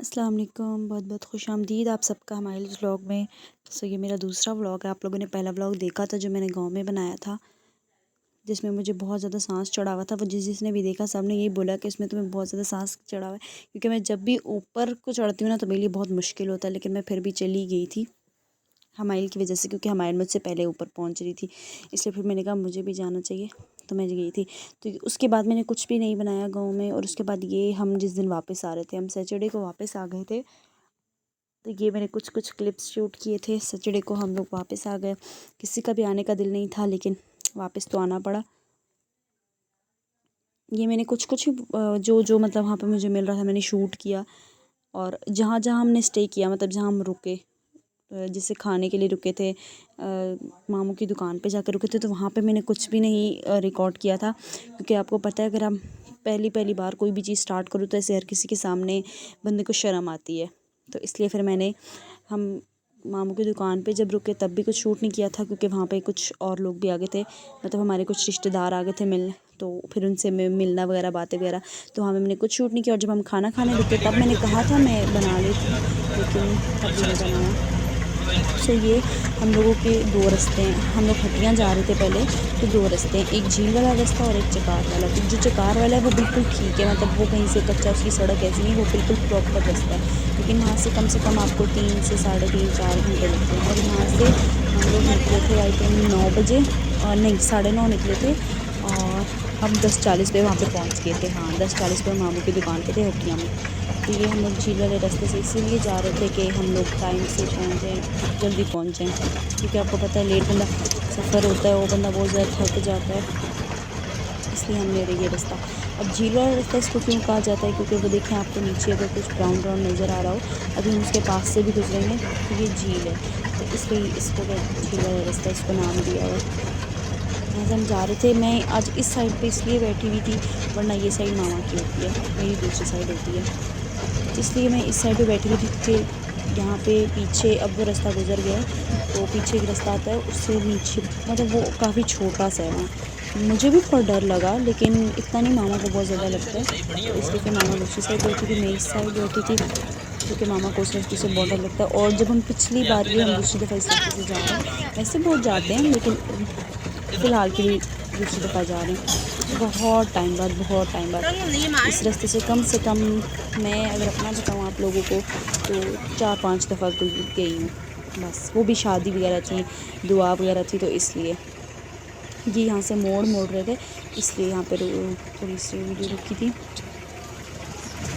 अस्सलाम वालेकुम, बहुत बहुत खुशामदीद आप सबका हमारे इस व्लॉग में। ये मेरा दूसरा व्लॉग है। आप लोगों ने पहला व्लॉग देखा था जो मैंने गांव में बनाया था, जिसमें मुझे बहुत ज़्यादा सांस चढ़ा हुआ था। वो जिसने भी देखा सब ने यही बोला कि इसमें तुम्हें बहुत ज़्यादा सांस चढ़ा हुआ है, क्योंकि मैं जब भी ऊपर को चढ़ती हूँ ना तो मेरे लिए बहुत मुश्किल होता है। लेकिन मैं फिर भी चली गई थी हमाइल की वजह से, क्योंकि हमाइल मुझसे पहले ऊपर पहुंच रही थी। इसलिए फिर मैंने कहा मुझे भी जाना चाहिए, तो मैं गई थी। तो उसके बाद मैंने कुछ भी नहीं बनाया गांव में। और उसके बाद ये हम जिस दिन वापस आ रहे थे, हम सैटरडे को वापस आ गए थे, तो ये मैंने कुछ कुछ क्लिप्स शूट किए थे। सैटरडे को हम लोग वापस आ गए। किसी का भी आने का दिल नहीं था, लेकिन वापस तो आना पड़ा। ये मैंने कुछ कुछ जो जो मतलब वहाँ पे मुझे मिल रहा था मैंने शूट किया। और जहाँ जहाँ हमने स्टे किया, मतलब जहाँ हम रुके, जैसे खाने के लिए रुके थे, मामू की दुकान पे जाकर रुके थे, तो वहाँ पे मैंने कुछ भी नहीं रिकॉर्ड किया था। क्योंकि आपको पता है अगर हम पहली पहली बार कोई भी चीज़ स्टार्ट करूँ तो ऐसे हर किसी के सामने बंदे को शर्म आती है। तो इसलिए फिर हम मामू की दुकान पे जब रुके तब भी कुछ शूट नहीं किया था, क्योंकि वहाँ पे कुछ और लोग भी आ गए थे, मतलब हमारे कुछ रिश्तेदार आ गए थे मिलने। तो फिर उनसे मिलना वगैरह, बातें वगैरह, तो वहाँ पे मैंने कुछ शूट नहीं किया। और जब हम खाना खाने रुके तब मैंने कहा था मैं बना लेती, लेकिन तब भी नहीं बनाया। ये हम लोगों के दो रास्ते हैं। हम लोग हटियाँ जा रहे थे पहले, तो दो रास्ते हैं, एक झील वाला रास्ता और एक चकार वाला। तो जो चकार वाला है वो बिल्कुल ठीक है, मतलब वो कहीं से कच्चा, उसकी सड़क ऐसी नहीं, वो बिल्कुल प्रॉपर रास्ता है। लेकिन वहाँ से कम आपको 3 से 3.5-4 घंटे लगते हैं। और यहाँ से हम लोग निकले थे आई थिंक 9 बजे, और नहीं 9:30 निकले थे, और हम 10:40 पे वहाँ पे पहुँच गए थे। हाँ, 10:40 पे मामू की दुकान पे थे हटिया में। तो ये हम लोग झील वाले रास्ते से इसीलिए जा रहे थे कि हम लोग टाइम से पहुँचें, जल्दी पहुँचें, क्योंकि आपको पता है लेट बंदा सफ़र होता है, वो बंदा बहुत ज़्यादा थक जाता है। इसलिए हम ले रहे ये रास्ता। अब झील वाला रास्ता इसको क्यों कहा जाता है, क्योंकि वो देखें आपको नीचे अगर कुछ ब्राउन ब्राउन नज़र आ रहा हो, अभी हम उसके पास से भी गुजरेंगे तो ये झील है, तो इसलिए इसको झील वाला रास्ता इसको नाम दिया हुआ है। यहाँ से हम जा रहे थे। मैं आज इस साइड पे इसलिए बैठी हुई थी, वरना ये साइड मामा की होती है, मेरी दूसरी साइड होती है। इसलिए मैं इस साइड पे बैठी हुई थी, क्योंकि यहाँ पे पीछे अब वो रास्ता गुजर गया है, तो पीछे एक रास्ता आता है उससे नीचे, मतलब वो काफ़ी छोटा सा है वहाँ। मुझे भी थोड़ा डर लगा, लेकिन इतना नहीं, मामा को बहुत ज़्यादा लगता है, तो इसलिए फिर मामा दूसरी साइड बैठी थी, मैं इस साइड बैठी थी, क्योंकि मामा को उस रास्ते से बहुत डर लगता है। और जब हम पिछली बार भी हम दूसरी दफ़ा इस रास्ते से जा रहे हैं, वैसे बहुत जाते हैं, लेकिन फ़िलहाल के लिए दूसरी दफ़ा जा रहे हैं। बहुत टाइम बाद इस रास्ते से कम मैं अगर अपना बताऊँ आप लोगों को, तो 4-5 दफ़ा गई हूँ बस। वो भी शादी वगैरह थी, दुआ वगैरह थी, तो इसलिए ये यहाँ से मोड़ रहे थे, इसलिए यहाँ पे थोड़ी सी वीडियो रुकी थी।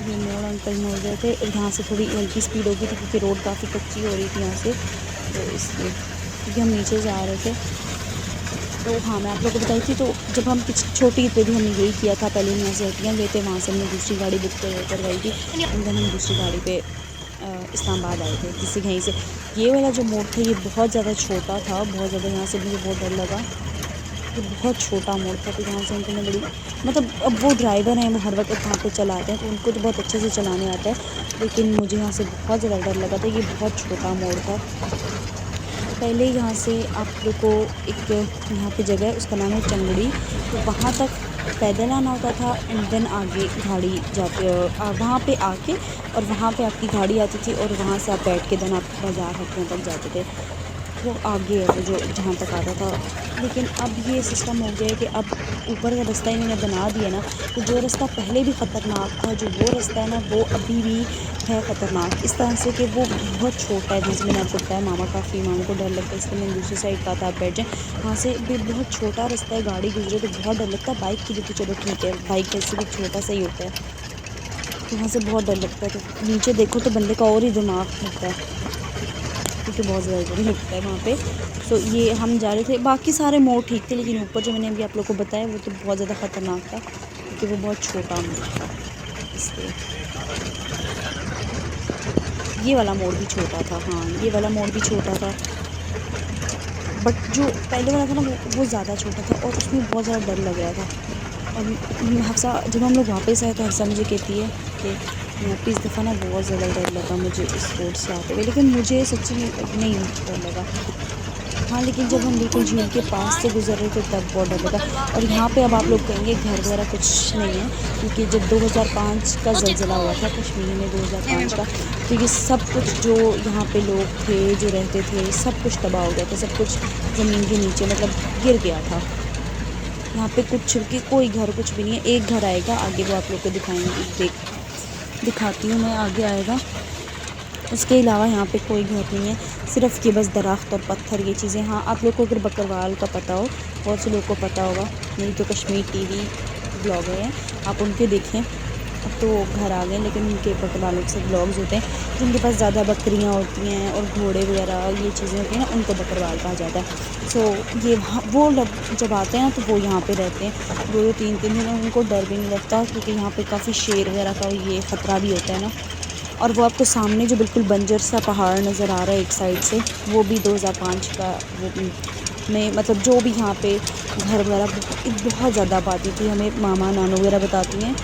ये मोड़ अंकल मोड़ रहे थे, यहाँ से थोड़ी हल्की स्पीड हो गई थी, क्योंकि रोड काफ़ी कच्ची हो रही थी यहाँ से, तो इसलिए, क्योंकि हम नीचे जा रहे थे। तो हाँ, मैं आप लोगों को बताई थी, तो जब हम छोटी पे भी हमने यही किया था। पहले हम यहाँ से हटियाँ गए थे, वहाँ से हमने दूसरी गाड़ी बुक करवाई थी, एंड देन हम दूसरी गाड़ी पे इस्लामाबाद आए थे, जिससे कहीं से ये वाला जो मोड़ था ये बहुत ज़्यादा छोटा था, बहुत ज़्यादा। यहाँ से मुझे बहुत डर लगा, ये बहुत छोटा मोड़ था। तो यहाँ से उनको बड़ी, मतलब अब वो ड्राइवर हैं, वो हर वक्त वहाँ पे चलाते हैं, तो उनको तो बहुत अच्छे से चलाने आता है, लेकिन मुझे यहाँ से बहुत ज़्यादा डर लगा था। ये बहुत छोटा मोड़ था। पहले यहाँ से आप लोग को एक यहाँ पे जगह है, उसका नाम है चंगड़ी, तो वहाँ तक पैदल आना होता था, एंड देन आगे गाड़ी जाती, वहाँ पे आके, और वहाँ पे आपकी गाड़ी आती थी, और वहाँ से आप बैठ के देन आप बाज़ार हटियों तक जाते थे। वो आगे है वो जो जहाँ तक आता था। लेकिन अब ये सिस्टम हो गया है कि अब ऊपर का रास्ता इन्होंने बना दिया ना, तो जो रास्ता पहले भी ख़तरनाक था, जो वो रास्ता है ना, वो अभी भी है ख़तरनाक, इस तरह से कि वो बहुत छोटा है। जैसे मैंने आपको बताया, मामा को डर लगता है, इसलिए मैंने दूसरी साइड कहा था आप बैठ जाएँ। वहाँ से भी बहुत छोटा रास्ता है, गाड़ी गुजरे तो बहुत डर लगता है। बाइक के लिए तो चलो ठीक है, बाइक वैसे भी छोटा सा ही होता है, तो वहाँ से बहुत डर लगता है। तो नीचे देखो तो बंदे का और ही दिमाग लगता है, क्योंकि बहुत ज़्यादा डर लगता है वहाँ पे। तो ये हम जा रहे थे, बाकी सारे मोड़ ठीक थे, लेकिन ऊपर जो मैंने अभी आप लोग को बताया वो तो बहुत ज़्यादा ख़तरनाक था, क्योंकि वो बहुत छोटा मोड़ था, इसलिए। ये वाला मोड़ भी छोटा था, हाँ ये वाला मोड़ भी छोटा था, बट जो पहले वाला था ना वो ज़्यादा छोटा था, और उसमें बहुत ज़्यादा डर लग रहा था। और हफ्सा, जब हम लोग वापस आए तो हफ्सा मुझे कहती है कि यहाँ पे इस दफ़ा ना बहुत ज़्यादा डर लगा मुझे इस रोड से आते हुए, लेकिन मुझे सच्ची में नहीं डर लगा। हाँ, लेकिन जब हम बिल्कुल झील के पास से गुज़र रहे थे तब बहुत डर लगा। और यहाँ पे अब आप लोग कहेंगे घर वगैरह कुछ नहीं है, क्योंकि जब 2005 का ज़लज़ला हुआ था कश्मीर में 2005 का, तो ये सब कुछ जो यहाँ पे लोग थे जो रहते थे सब कुछ तबाह हो गया था, सब कुछ ज़मीन के नीचे मतलब गिर गया था। यहाँ पे कुछ भी कोई घर कुछ भी नहीं है। एक घर आएगा आगे, वो आप लोग को दिखाती हूँ मैं, आगे आएगा। उसके अलावा यहाँ पे कोई घर नहीं है, सिर्फ़ ये बस दरख्त और पत्थर ये चीज़ें। हाँ, आप लोग को अगर बकरवाल का पता हो, बहुत से लोग को पता होगा, नहीं तो कश्मीर टीवी ब्लॉगर हैं, आप उनके देखें। अब तो वो घर आ गए, लेकिन उनके बकरवालों के सब ब्लॉग्स होते हैं जिनके पास ज़्यादा बकरियाँ होती हैं और घोड़े वगैरह ये चीज़ें होती हैं ना, उनको बकरवाल कहा जाता है। सो ये वो लोग जब आते हैं ना तो वो यहाँ पे रहते हैं 2-2 3-3 दिन, उनको डर भी नहीं लगता, क्योंकि यहाँ पे काफ़ी शेर वगैरह का ये ख़तरा भी होता है ना। और वो आपको सामने जो बिल्कुल बंजर सा पहाड़ नज़र आ रहा है एक साइड से, वो भी 2005 का वो में मतलब जो भी यहाँ पे घर वगैरह बहुत ज़्यादा आबादी थी। हमें मामा नानू वगैरह बताती हैं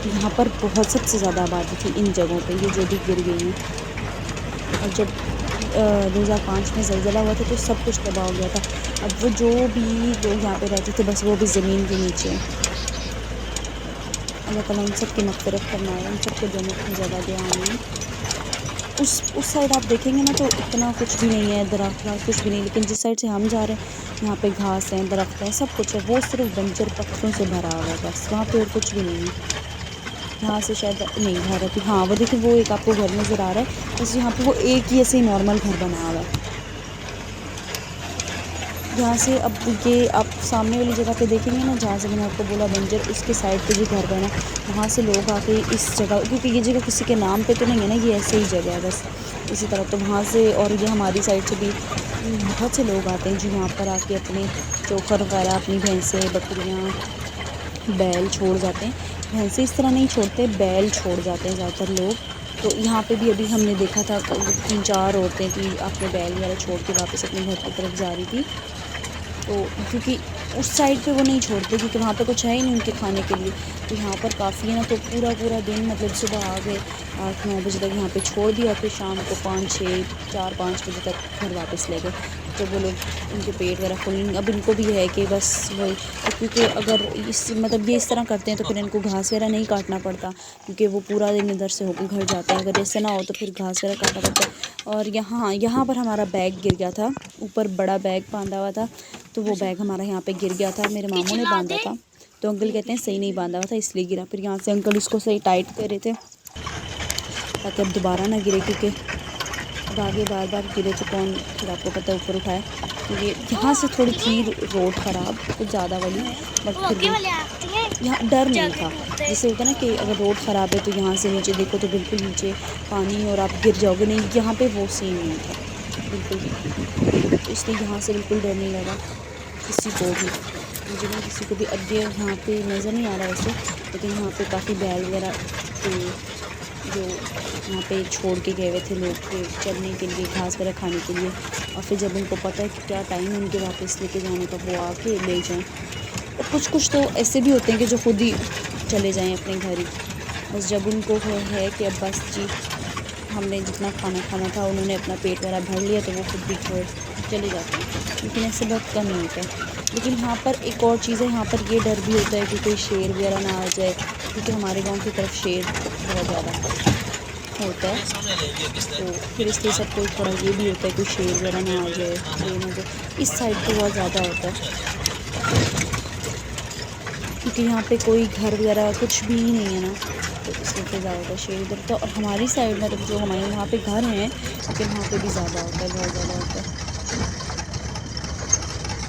यहाँ पर बहुत सबसे ज़्यादा आबादी थी इन जगहों पे, ये जो भी गिर गई हैं। और जब 2005 में ज़लज़ला हुआ था तो सब कुछ तबाह हो गया था। अब वो जो भी लोग यहाँ पे रहते थे बस वो भी ज़मीन के नीचे हैं। अल्लाह ताला उन सब की मग़फ़िरत फरमाए, उन सब को जन्नत की जगह दे, आमीन। उस साइड आप देखेंगे ना तो इतना कुछ भी नहीं है, दरख्त कुछ भी नहीं, लेकिन जिस साइड से हम जा रहे हैं यहाँ पे घास हैं, दरख्त हैं, सब कुछ है। वो सिर्फ बंजर पत्थरों से भरा हुआ है बस, वहाँ पे और कुछ भी नहीं है। यहाँ से शायद नहीं घर है, हाँ वो देखिए वो एक आपको घर नज़र आ रहा है, बस यहाँ पे वो एक ही ऐसे ही नॉर्मल घर बना हुआ है। यहाँ से अब ये आप सामने वाली जगह पे देखेंगे ना, जहाँ से मैंने आपको बोला बंजर, उसके साइड पे भी घर बना, वहाँ से लोग आके इस जगह, क्योंकि ये जगह किसी के नाम पे तो नहीं है ना, ये ऐसे ही जगह है बस इसी तरह। तो वहाँ से और ये हमारी साइड से भी बहुत से लोग आते हैं जो यहाँ पर आके अपने चोकर वगैरह, अपनी भैंसें बकरियाँ बैल छोड़ जाते हैं। भैंसें इस तरह नहीं छोड़ते, बैल छोड़ जाते हैं ज़्यादातर लोग। तो यहाँ पे भी अभी हमने देखा था 3-4 औरतें कि अपने बैल वगैरह छोड़ के वापस अपने घर की तरफ जा रही थी। तो क्योंकि उस साइड पे वो नहीं छोड़ते, क्योंकि वहाँ पे कुछ है ही नहीं उनके खाने के लिए। तो यहाँ पर काफ़ी है ना, तो पूरा दिन मतलब सुबह आ गए 8-9 बजे तक यहाँ पे छोड़ दिया, फिर शाम को 4-5 बजे तक घर वापस ले गए, जब वो लोग उनके पेट वगैरह फुल। अब इनको भी है कि बस वही, क्योंकि अगर इस मतलब ये इस तरह करते हैं तो फिर इनको घास वगैरह नहीं काटना पड़ता, क्योंकि वो पूरा दिन इधर से होकर घर जाते हैं। अगर ऐसे ना हो तो फिर घास वगैरह काटना पड़ता है। और यहाँ पर हमारा बैग गिर गया था, ऊपर बड़ा बैग बांधा हुआ था, तो वो बैग हमारा यहाँ पे गिर गया था। मेरे मामू ने बांधा था, तो अंकल कहते हैं सही नहीं बांधा हुआ था इसलिए गिरा। फिर यहाँ से अंकल उसको सही टाइट कर रहे थे ताकि अब दोबारा ना गिरे, क्योंकि अब आगे बार गिरे तो कौन फिर आपको पता है ऊपर उठाए। क्योंकि यहाँ से थोड़ी थी रोड ख़राब, कुछ ज़्यादा वाली, बट फिर भी यहाँ डर नहीं था। जैसे होता है ना कि अगर रोड ख़राब है तो यहाँ से नीचे देखो तो बिल्कुल नीचे पानी और आप गिर जाओगे, नहीं यहाँ पे वो सीन नहीं था बिल्कुल भी। तो इसलिए यहाँ से बिल्कुल डर नहीं लगा किसी को भी, मुझे नहीं किसी को भी। अब ये यहाँ पे नज़र नहीं आ रहा वैसे, लेकिन यहाँ पे काफ़ी बैल वगैरह थे जो यहाँ पे छोड़ के गए हुए थे लोग के चरने के लिए, घास वगैरह खाने के लिए। और फिर जब उनको पता है कि क्या टाइम है उनके वापस लेके जाने का, वो आके ले जाएं। और कुछ तो ऐसे भी होते हैं कि जो खुद ही चले जाएं अपने घर ही, बस जब उनको है कि अब बस जी हमने जितना खाना था, उन्होंने अपना पेट वगैरह भर लिया, तो वो खुद भी चले जाते हैं। लेकिन ऐसे बहुत कम होता है। लेकिन यहाँ पर एक और चीज़ है, यहाँ पर ये डर भी होता है कि कोई शेर वगैरह ना आ जाए, क्योंकि हमारे गांव की तरफ शेर बहुत ज़्यादा होता है। तो फिर इसलिए सब कोई थोड़ा ये भी होता है कि शेर वगैरह ना आ जाए, ये ना जाए। इस साइड पर बहुत ज़्यादा होता है, क्योंकि यहाँ पे कोई घर वगैरह कुछ भी नहीं है ना, तो इसलिए फिर ज़्यादा होता है शेर इधर। तो और हमारी साइड मतलब जो हमारे वहाँ पे घर हैं, लेकिन वहाँ पे भी ज़्यादा होता है, बहुत ज़्यादा होता है।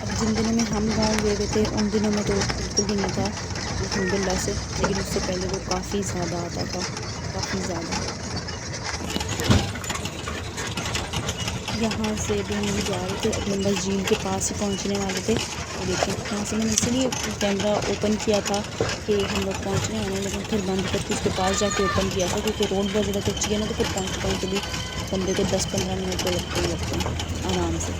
अब जिन दिनों में हम गाँव गए हुए थे उन दिनों में तो बिल्कुल भी नहीं था अल्हम्दुलिल्लाह से, लेकिन उससे पहले वो काफ़ी ज़्यादा आता था, काफ़ी ज़्यादा। यहाँ से भी हम जा रहे थे, अपने बस झील के पास ही पहुँचने वाले थे। तो देखिए यहाँ से मैंने इसीलिए कैमरा ओपन किया था कि हम लोग पहुँचने वाले हैं, लेकिन फिर बंद करके उसके पास जाके ओपन किया था, क्योंकि रोड बहुत ज़्यादा कच्ची है ना, तो फिर पहुँचते भी बंदे को 10-15 मिनट तो लगते ही लगते हैं आराम से।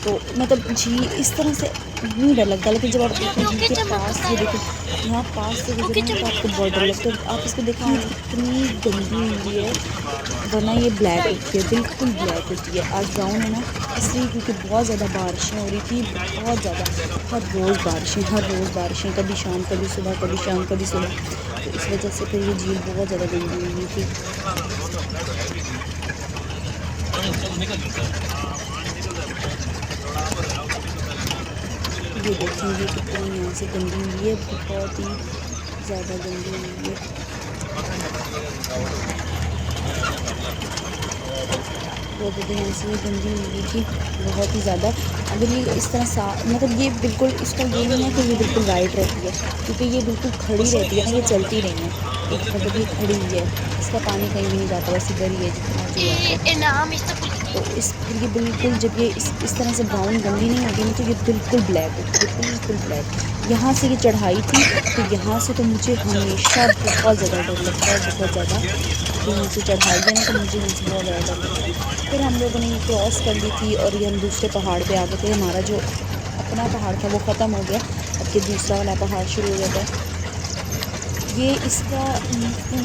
तो मतलब झील इस तरह से नहीं डर लगता, लेकिन जब आप देखो झील के पास से देखो, यहाँ पास से गुजरेंगे तो आपको बहुत डर लगता है। आप इसको देखो आज कितनी गंदी हुई है, वरना ये ब्लैक होती है, बिल्कुल ब्लैक होती है। आज ब्राउन है ना इसलिए क्योंकि बहुत ज़्यादा बारिशें हो रही थी, बहुत ज़्यादा, हर रोज़ बारिशें, कभी शाम कभी सुबह, कभी शाम कभी सुबह, तो इस वजह से फिर ये झील बहुत ज़्यादा गंदी हुई थी। ये देखेंगे कितनी यहाँ से गंदी हुई है, बहुत ही ज़्यादा गंदी हुई है। बहुत ज़्यादा यहाँ से ये गंदी हुई थी, बहुत ही ज़्यादा। अगर ये इस तरह मतलब ये बिल्कुल इसका ये नहीं है कि ये बिल्कुल वाइट रहती है, क्योंकि ये बिल्कुल खड़ी रहती है ना, ये चलती नहीं है, एक मतलब ये खड़ी हुई है, इसका पानी कहीं भी नहीं जाता, बस इधर ही है जितना जो है। तो ये बिल्कुल जब ये इस तरह से ब्राउन गंदी नहीं होगी ना, तो ये बिल्कुल ब्लैक होती है, बिल्कुल ब्लैक। यहाँ से ये चढ़ाई थी, तो यहाँ से तो मुझे हमेशा बहुत ज़्यादा डर लगता है, बहुत ज़्यादा। यहाँ से चढ़ाई है ना, तो मुझे यहाँ से बहुत ज़्यादा डर लगता है। फिर हम लोगों ने ये क्रॉस कर ली थी और ये हम दूसरे पहाड़ पे आ गए थे। हमारा जो अपना पहाड़ था वो ख़त्म हो गया, अब ये दूसरा वाला पहाड़ शुरू हो जाता है। ये इसका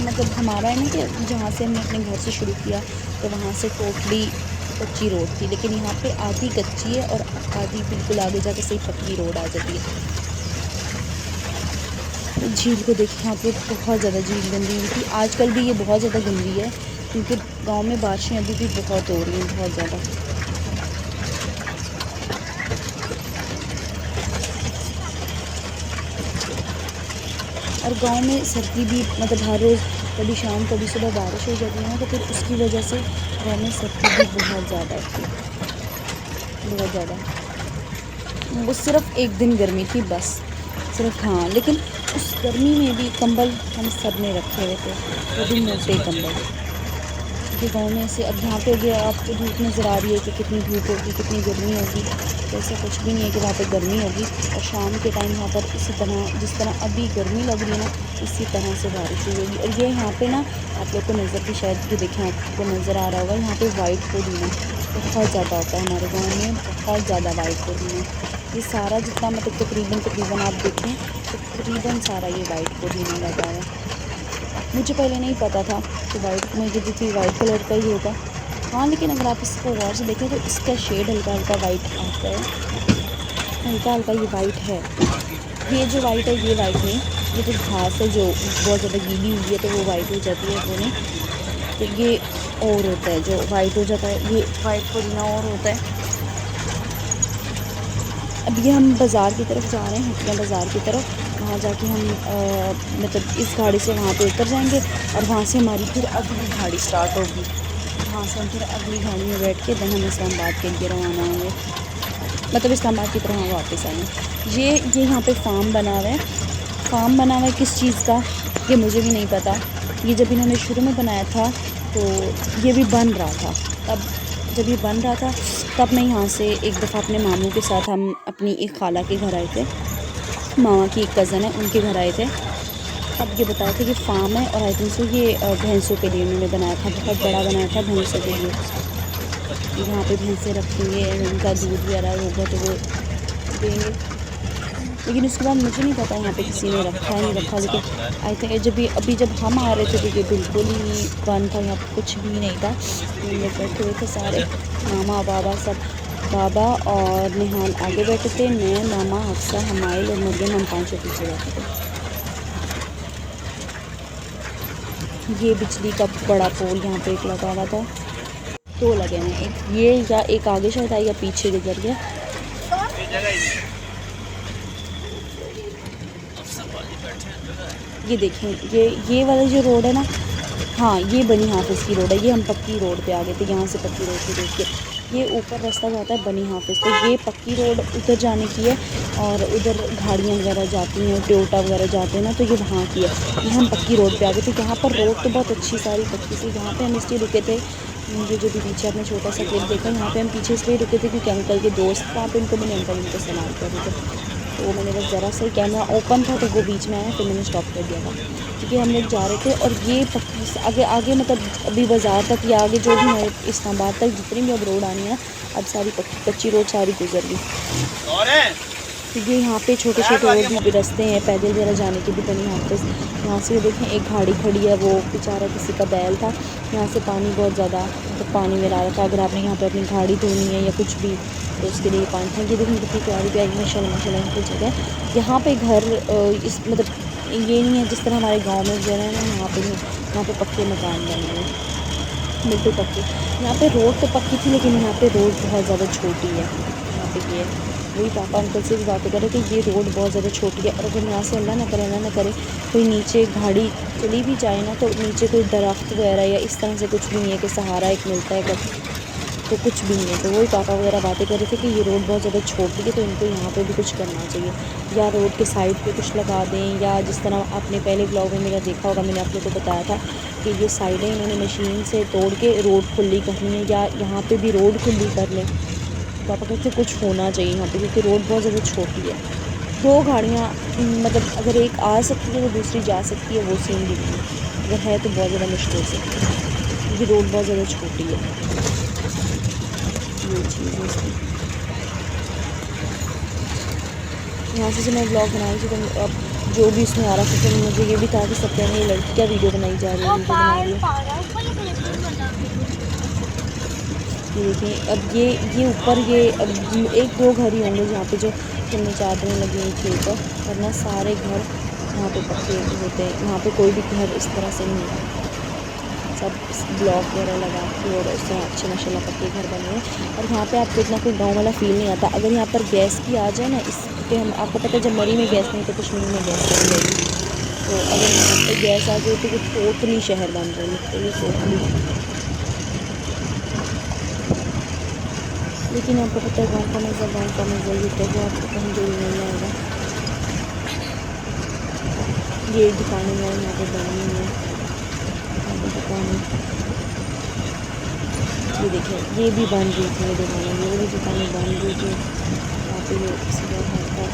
मतलब हमारा है ना कि जहाँ से हमने अपने घर से शुरू किया तो वहाँ से टोटली कच्ची रोड थी, लेकिन यहाँ पे आधी कच्ची है और आधी बिल्कुल आगे जाके सही पक्की रोड आ जाती है। झील को देखिए, यहाँ पे बहुत ज़्यादा झील गंदी हुई थी, आजकल भी ये बहुत ज़्यादा गंदी है, क्योंकि गांव में बारिशें अभी भी बहुत हो रही हैं, बहुत ज़्यादा। और गांव में सर्दी भी मतलब हर रोज़ कभी शाम कभी सुबह बारिश हो जाती है ना, तो फिर उसकी वजह से गांव में सर्दी भी बहुत ज़्यादा थी, बहुत ज़्यादा। वो सिर्फ़ एक दिन गर्मी थी बस, सिर्फ, हाँ, लेकिन उस गर्मी में भी कंबल हम सब ने रखे हुए थे, वो भी मोटे कंबल, क्योंकि गाँव में ऐसे। अब यहाँ पे अगर आपको धूप नज़र आ रही है कि कितनी धूप होगी, कितनी गर्मी होगी, तो ऐसा कुछ भी नहीं है कि वहाँ पे गर्मी होगी। और शाम के टाइम यहाँ पर इसी तरह जिस तरह अभी गर्मी लग रही है ना, इसी तरह से बारिश हुई होगी। और ये यहाँ पे ना आप लोग को नज़र भी शायद ये देखें, आपको नज़र आ रहा होगा, यहाँ पे वाइट पुदीना बहुत ज़्यादा होता है हमारे गाँव में, बहुत ज़्यादा वाइट पुदीना। ये सारा जितना मतलब तकरीबन आप देखें, तकरीबन सारा ये वाइट पुदीना लगा है। मुझे पहले नहीं पता था कि मुझे भी थी वाइट कलर का ही होगा, हाँ, लेकिन अगर आप इसको गौर से देखें तो इसका शेड हल्का हल्का वाइट आता है, हल्का हल्का ये वाइट है। ये जो वाइट है ये वाइट नहीं, ये तो घास है जो बहुत ज़्यादा गीली हुई है तो वो वाइट हो जाती है, वो नहीं, तो ये और होता है जो वाइट हो जाता है, ये वाइट पुदीना और होता है। अब ये हम बाज़ार की तरफ जा रहे हैं, हटिया बाज़ार की तरफ, वहाँ जाके हम मतलब इस गाड़ी से वहाँ पे उतर जाएंगे और वहाँ से हमारी फिर अगली गाड़ी स्टार्ट होगी, वहाँ से हम फिर अगली गाड़ी में बैठ के दिन हम इस्लामाबाद के लिए रवाना होंगे, मतलब इस्लामाबाद की तरफ हम वापस आएँगे। ये यहाँ पे फार्म बना हुआ है, किस चीज़ का ये मुझे भी नहीं पता। ये जब इन्होंने शुरू में बनाया था तो ये भी बन रहा था, तब जब ये बन रहा था तब मैं यहाँ से एक दफ़ा अपने मामू के साथ हम अपनी एक खाला के घर आए थे, मामा की एक कज़न है उनके घर आए थे। अब ये बताया था कि फार्म है और आई थिंक सो ये भैंसों के लिए उन्होंने बनाया था, बहुत बड़ा बनाया था भैंसों के लिए। यहाँ पे भैंसें रखेंगे, उनका दूध वगैरह होगा तो वो देंगे, लेकिन उसके बाद मुझे नहीं पता यहाँ पे किसी ने रखा है नहीं रखा, लेकिन आई थिंक जब हम आ रहे थे तो ये बिल्कुल ही बंद था, यहाँ पे कुछ भी नहीं था। हम लोग बैठे हुए थे सारे, मामा बाबा सब, बाबा और निहाल आगे बैठे थे, मैं, मामा, हफ्सा, हमाइल और मरियम, हम पाँचों पीछे बैठे थे। ये बिजली का बड़ा पोल यहाँ पे एक लगा हुआ था, 2 लगे हैं, एक ये या एक आगे शायद आई या पीछे गुजर गया। ये देखें, ये वाला जो रोड है ना, हाँ, ये बनी हाफिज़ की रोड है, ये हम पक्की रोड पे आ गए थे, यहाँ से पक्की रोड पे देख के ये ऊपर रास्ता जाता है बनी हाफिज़, तो ये पक्की रोड उधर जाने की है और उधर गाड़ियाँ वगैरह जाती हैं, टोयोटा वगैरह जाते हैं ना, तो ये वहाँ की है। ये हम पक्की रोड पे आ गए थे, यहाँ पर रोड तो बहुत अच्छी सारी पक्की थी। यहाँ पे हम इसलिए रुके थे, मुझे जो भी पीछे आपने छोटा सा क्लिप देखा, यहाँ पे हम पीछे इसलिए रुके थे क्योंकि अंकल के दोस्त वहाँ पे, उनको मैंने अंकल उनको सलाम कर रहे थे। तो मैंने बस ज़रा सा ही कैमरा ओपन था तो वो बीच में आया, फिर मैंने स्टॉप कर दिया था क्योंकि हम लोग जा रहे थे। और ये पक्की आगे आगे मतलब अभी बाज़ार तक या आगे जो भी हमारे इस्लामाबाद तक जितनी भी अब रोड आनी है ना, अब सारी पक्की कच्ची रोड सारी गुजर गई। क्योंकि यहाँ पे छोटे छोटे और भी रास्ते हैं पैदल जरा जाने के भी बनी यहाँ पे। यहाँ से देखें एक गाड़ी खड़ी है, वो बेचारा किसी का बैल था, यहाँ से पानी बहुत ज़्यादा मतलब पानी में डाला था। अगर आपने यहाँ पे अपनी गाड़ी धोनी है या कुछ भी तो उसके लिए पानी था। ये देखें कितनी प्यारी प्यारी माशाल्लाह यहाँ पे जगह। यहाँ पे घर इस मतलब ये नहीं है जिस तरह हमारे गाँव में जो है ना, यहाँ पे पक्के मकान बने हुए हैं बिल्कुल पक्के। यहाँ पे रोड तो पक्की थी लेकिन यहाँ पे रोड बहुत ज़्यादा छोटी है। यहाँ पे ये वही पापा अंकल से भी बातें कर रहे थे, ये रोड बहुत ज़्यादा छोटी है और अगर यहाँ से अल्लाह ना करे कोई नीचे गाड़ी चली भी जाए ना तो नीचे कोई दरख्त वगैरह या इस तरह से कुछ भी नहीं है कि सहारा एक मिलता है कभी, तो कुछ भी नहीं है। तो वही पापा वगैरह बातें कर रहे थे कि ये रोड बहुत ज़्यादा छोटी है तो इनको यहाँ पे भी कुछ करना चाहिए, या रोड के साइड पे कुछ लगा दें, या जिस तरह आपने पहले ब्लॉग में मेरा देखा होगा, मैंने आप लोगों को बताया था कि ये साइडें इन्होंने मशीन से तोड़ के रोड खुली करनी है, या यहाँ पे भी रोड खुली कर लें। पापा कहते कुछ होना चाहिए यहाँ पे क्योंकि रोड बहुत ज़्यादा छोटी है। दो गाड़ियाँ मतलब अगर एक आ सकती है तो दूसरी जा सकती है, वो सीन भी नहीं है। अगर है तो बहुत ज़्यादा मुश्किल से, क्योंकि रोड बहुत ज़्यादा छोटी है। ये चीज़ है इसकी। यहाँ से जो मैं ब्लॉग बनाई थी तो अब जो भी इसमें आ रहा था तो मुझे ये भी था कि सब कहने ये लड़की क्या वीडियो बनाई जा रही है, वीडियो बना रही है। ये देखिए अब ये ऊपर ये अब एक दो घर ही होंगे जहाँ पे जो चलने चादरें लगी हुई थी ऊपर, वरना सारे घर यहाँ पे पक्के होते हैं। यहाँ पे कोई भी घर इस तरह से नहीं है, सब ब्लॉक वगैरह लगा के और इस तरह अच्छे माशाल्लाह पक्के घर बने हैं। और यहाँ पे आपको इतना कोई गांव वाला फील नहीं आता। अगर यहाँ पर गैस की आ जाए ना, इस पे हम आपको पता है जब मरी में गैस नहीं तो कश्मीर में गैस बन जाएगी, तो अगर यहाँ पे गैस आ जाए तो वो टोटली शहर बन जाएगी, टोटली। लेकिन आपको पता है गाँव का मज़ा ये तो वो आपको कहीं दूर नहीं आएगा। ये दुकानें हैं यहाँ पे बनी हुई हैं, यहाँ पे दुकानें, ये देखें ये भी बन रही थी, ये दुकानें, ये भी दुकानें बन रही थी। यहाँ पे ये किसी का घर था।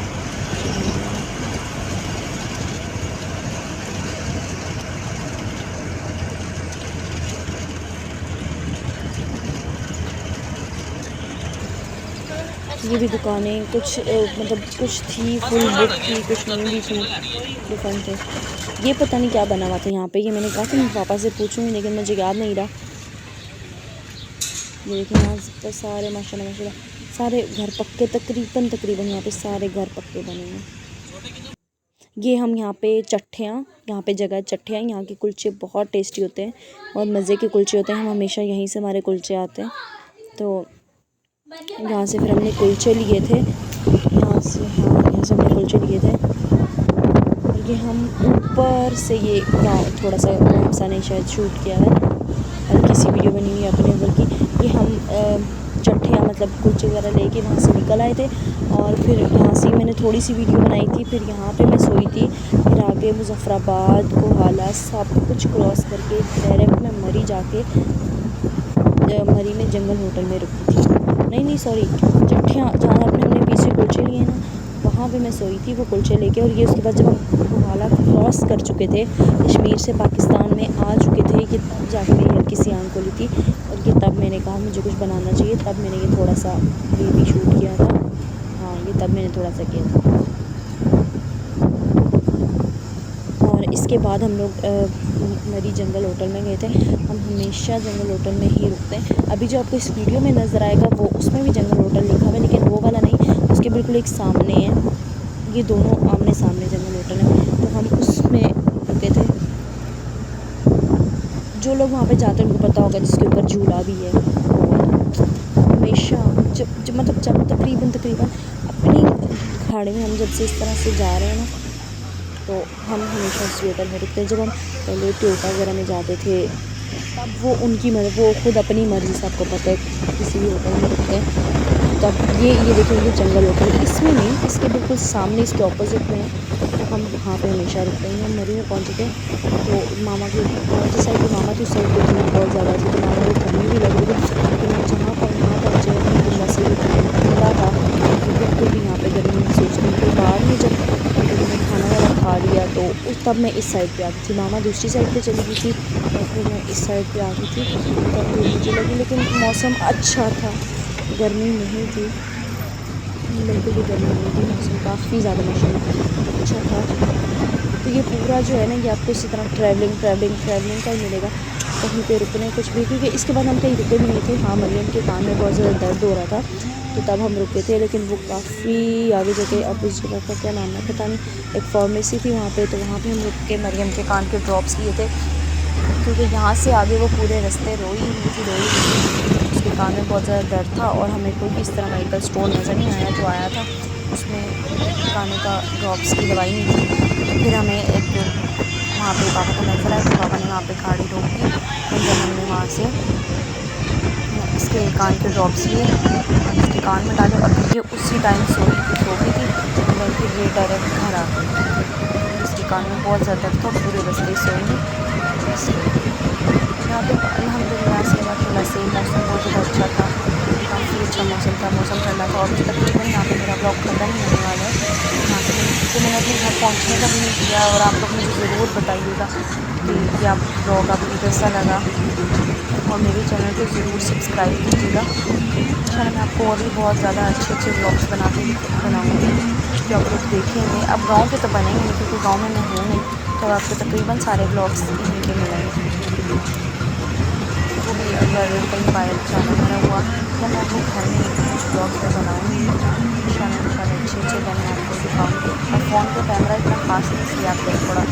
ये भी दुकानें कुछ मतलब कुछ थी फुल बुक थी, कुछ नहीं भी थी, डिफरेंट थे। ये पता नहीं क्या बना हुआ था यहाँ पे, ये मैंने कहा कि मैं पापा से पूछूंगी लेकिन मुझे याद नहीं रहा। ये देखिए यहाँ पर सारे माशाल्लाह सारे घर पक्के, तकरीबन यहाँ पे सारे घर पक्के बने हैं। ये हम यहाँ पे चट्ठियाँ, यहाँ पे जगह चट्ठियाँ, यहाँ के कुलचे बहुत टेस्टी होते हैं और मज़े के कुलचे होते हैं। हम हमेशा यहीं से हमारे कुलचे आते हैं, तो यहाँ से फिर हमने कुलचे लिए थे, यहाँ से हमने कुलचे लिए थे। और ये हम ऊपर से ये गाँव थोड़ा सा हमसा ने शायद शूट किया है और किसी वीडियो बनी हुई अपने, बल्कि ये हम चट्ठियाँ मतलब कुलचे वगैरह लेके वहाँ से निकल आए थे। और फिर यहाँ से मैंने थोड़ी सी वीडियो बनाई थी, फिर यहाँ पे मैं सोई थी, फिर आगे मुजफ्फराबाद कोहाला सब कुछ क्रॉस करके डायरेक्ट मैं मरी जाके मरी में जंगल होटल में रुकी थी। नहीं सॉरी, चट्ठियाँ जहाँ हमने पीछे कुलचे लिए ना वहाँ पे मैं सोई थी वो कुलचे लेके। और ये उसके बाद जब हम कोहाला क्रॉस कर चुके थे, कश्मीर से पाकिस्तान में आ चुके थे, ये तब जाके मेरी हल्की सी आँख खोली थी। और ये तब मैंने कहा मुझे कुछ बनाना चाहिए, तब मैंने ये थोड़ा सा ये भी शूट किया था। हाँ ये तब मैंने थोड़ा सा किया था। और इसके बाद हम लोग मरी जंगल होटल में गए थे। हम हमेशा जंगल होटल में ही रुकते हैं। अभी जो आपको इस वीडियो में नज़र आएगा वो उसमें भी जंगल होटल लिखा हुआ है, लेकिन वो वाला नहीं, उसके बिल्कुल एक सामने है। ये दोनों आमने सामने जंगल होटल है, तो हम उसमें रुके थे। जो लोग वहाँ पे जाते हैं उनको पता होगा, जिसके ऊपर झूला भी है। हमेशा जब तकरीबन अपनी गाड़ी में हम जब से इस तरह से जा रहे हैं ना, तो हम हमेशा उसी होटल में रुकते हैं। जब हम पहले टोयोटा वगैरह में जाते थे तब वो उनकी मर्ज़ी, वो खुद अपनी मर्ज़ी से, आपको पता है किसी भी होटल में रुकते हैं। तब ये देखिए ये जंगल होटल, इसमें नहीं, इसके बिल्कुल सामने, इसके ऑपोजिट में है। तो हम वहाँ पे हमेशा रुकते हैं। हम मरी में पहुँचे थे तो मामा की जिस साइड की मामा थी उस साइड पर धूप बहुत ज़्यादा थी, तो मामा को गर्मी भी लग रही थी। लेकिन हम जहाँ पर यहाँ पहुँचे तो वैसे ही ठंडा था, बिल्कुल भी यहाँ पर गर्मी महसूस नहीं। फिर बाहर हमने जब हमने खाना वाना खा लिया तो उस तब मैं इस साइड पे आ गई थी, मामा दूसरी साइड पे चली गई थी और फिर मैं इस साइड पे आ गई थी। तब धूप मुझे लगी, लेकिन मौसम अच्छा था, गर्मी नहीं थी, बिल्कुल भी गर्मी नहीं थी, मौसम काफ़ी ज़्यादा मौसम अच्छा था। तो ये पूरा जो है ना, ये आपको इसी तरह ट्रैवलिंग का ही मिलेगा, कहीं पे रुकने कुछ भी, क्योंकि इसके बाद हम कहीं रुके भी नहीं थे। हाँ, मरियम के कान में बहुत ज़्यादा दर्द हो रहा था, तो तब हम रुके थे, लेकिन वो काफ़ी आगे जगह, अब उस जगह का क्या नाम है पता नहीं, एक फार्मेसी थी वहाँ पे, तो वहाँ पे हम रुक के मरियम के कान के ड्रॉप्स लिए थे, क्योंकि यहाँ से आगे वो पूरे रास्ते रोई हुई थी। उसके कान में बहुत ज़्यादा दर्द था और हमें कोई इस तरह मेडिकल स्टोर नज़र नहीं आया, जो आया था उसमें कानों का ड्रॉप्स की दवाई नहीं थी। तो फिर हमें एक वहाँ पे पापा को नजर आया, तो पापा ने वहाँ पे गाड़ी रोक दी और जब हमने वहाँ से इसके कान के ड्रॉप्स लिए और इसके कान में डाले, और फिर ये उसी टाइम सो गई थी, और फिर ये डायरेक्ट घर आ गई। इसके कान में बहुत ज़्यादा दर्द था, पूरे रास्ते सोई। यहाँ पे अल्हम्दुलिल्लाह से माशाल्लाह से मौसम बहुत ज़्यादा अच्छा था, काफ़ी अच्छा मौसम था, मौसम ठंडा था। और तकरीबन यहाँ पे मेरा ब्लॉग ख़त्म ही होने वाला है। यहाँ से क्योंकि मैंने अपने घर पहुँचने का भी नहीं किया, और आप लोग मुझे ज़रूर बताइएगा कि क्या ब्लॉग आपको कैसा लगा, और मेरे चैनल को ज़रूर सब्सक्राइब कीजिएगा। इंशाल्लाह मैं आपको और भी बहुत ज़्यादा अच्छे ब्लॉग्स बनाऊँगी जो आप लोग देखेंगे। अब गाँव के तो बनेंगे नहीं, क्योंकि गाँव में मैं हूँ नहीं, तो आपको तकरीबन सारे ब्लॉग्स यहीं पे मिलेंगे। वो भी अगर कहीं बाहर जाना मेरा हुआ तो मैं अपने घर में कुछ ब्लॉग्स में बनाऊँगी। इंशाल्लाह अच्छे मैं आपको दिखाऊँगी। और फ़ोन का कैमरा इतना खास नहीं, इसलिए आपको थोड़ा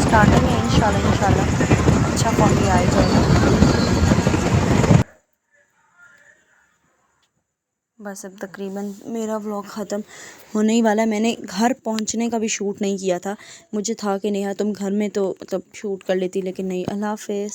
स्टार्टिंग में इंशाल्लाह अच्छा फ़ोन भी आ जाएगा। बस अब तकरीबन मेरा व्लॉग ख़त्म होने ही वाला है। मैंने घर पहुंचने का भी शूट नहीं किया था, मुझे था कि नहीं यार तुम घर में तो मतलब शूट कर लेती, लेकिन नहीं। अल्लाह हाफ़िज़।